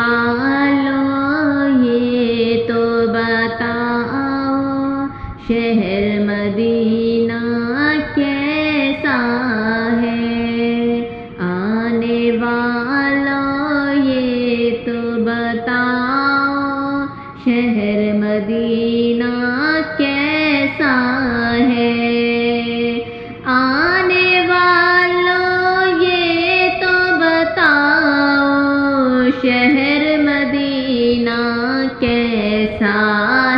والوں یہ تو بتاؤ شہر مدینہ کیسا ہے؟ آنے والوں یہ تو بتاؤ شہر مدینہ کیسا ہے؟ آنے والوں یہ تو بتاؤ شہر مدینہ کیسا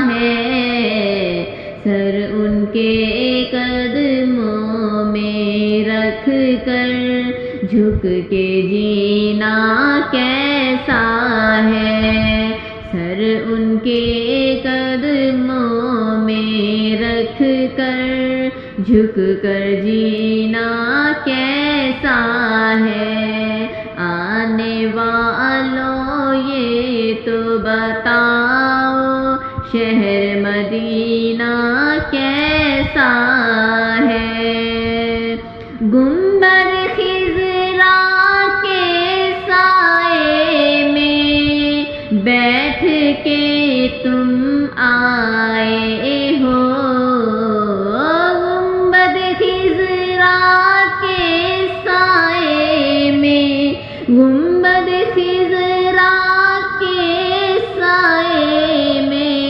ہے؟ سر ان کے قدموں میں رکھ کر جھک کے جینا کیسا ہے؟ سر ان کے قدموں میں رکھ کر جھک کر جینا کیسا ہے؟ آنے والوں یہ تو بتاؤ شہر مدینہ کیسا ہے؟ گنبد خضرا کے سائے میں بیٹھ کے تم آئے ہو، گنبد خضرا کے سائے میں، گنبد خضرا کے سائے میں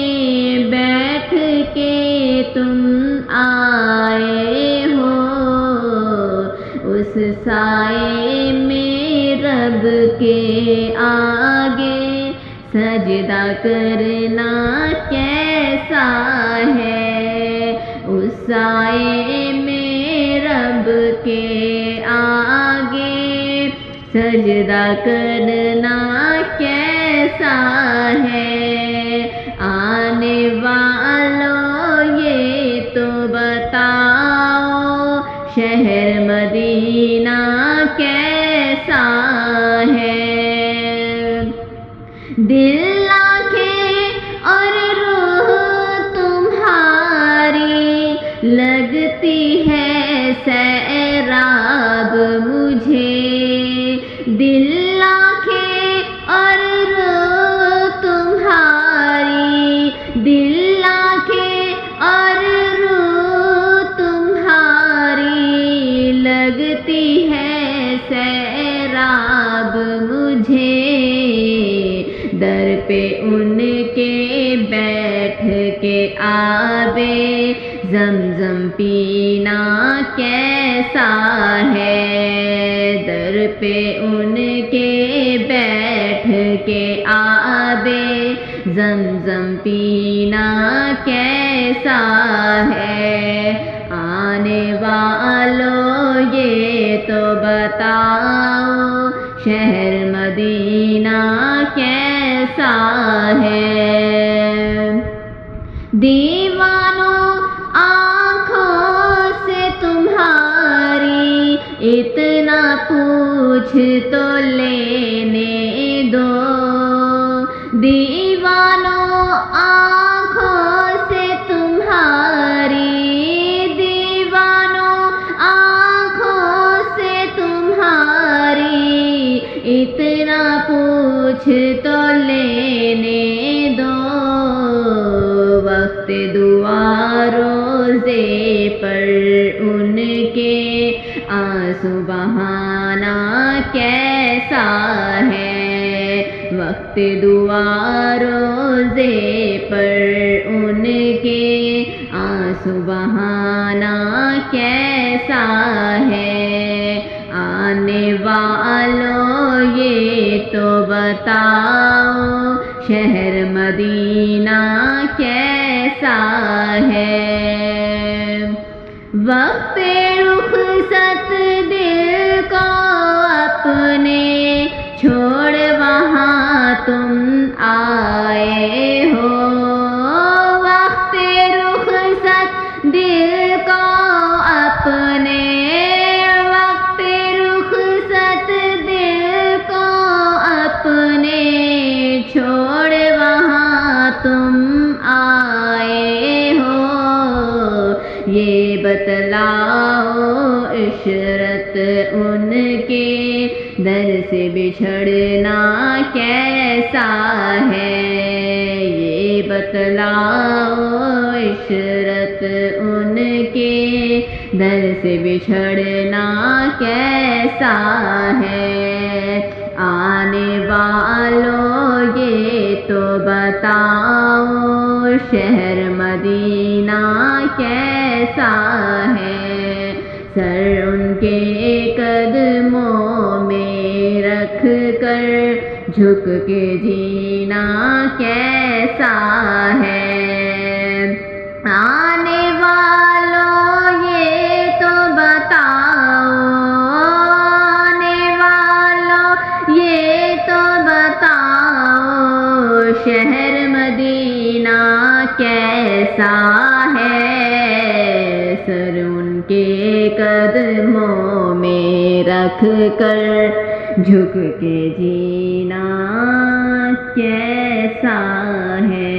بیٹھ کے تم آئے ہو، اس سائے میں رب کے آگے سجدہ کرنا کیسا ہے؟ اس سائے میں رب کے آگے سجدہ کرنا کیسا ہے؟ آنے والوں یہ تو بتاؤ شہر مدینہ کیسا ہے؟ دل آنکھیں اور روح تمہاری لگتی ہے سیراب مجھے، دل آنکھیں اور روح تمہاری، دل آنکھیں اور روح تمہاری لگتی ہے سیراب مجھے، در پہ ان کے بیٹھ کے آبِ زمزم پینا کیسا ہے؟ در پہ ان کے بیٹھ کے آبِ زمزم پینا کیسا ہے؟ آنے والوں یہ تو بتاؤ شہر مدینہ کیسا ہے؟ دیوانوں آنکھوں سے تمہاری اتنا پوچھ تو لینے دو، دیوانوں آنکھوں سے تمہاری، دیوانوں آنکھوں سے تمہاری اتنا پوچھ تو لینے دو، وقت دعا روزے پر ان کے آنسو بہانا کیسا ہے؟ وقت دعا روزے پر ان کے آنسو بہانا کیسا ہے؟ آنے والوں یہ تو بتاؤ شہر مدینہ کیسا ہے؟ وقت رخصت دل کو اپنے چھوڑ وہاں تم آئے ہو، وقت رخصت دل کو اپنے، وقت رخصت دل کو اپنے کے در سے بچھڑنا کیسا ہے، یہ بتلاؤ عشرت ان کے در سے بچھڑنا کیسا ہے۔ آنے والوں یہ تو بتاؤ شہر مدینہ کیسا ہے، سر ان کے قدموں میں رکھ کر جھک کے جینا کیسا ہے۔ آنے والوں یہ تو بتاؤ، آنے والوں یہ تو بتاؤ شہر مدینہ کیسا ہے، سر ان کے قدموں میں رکھ کر جھک کے جینا کیسا ہے۔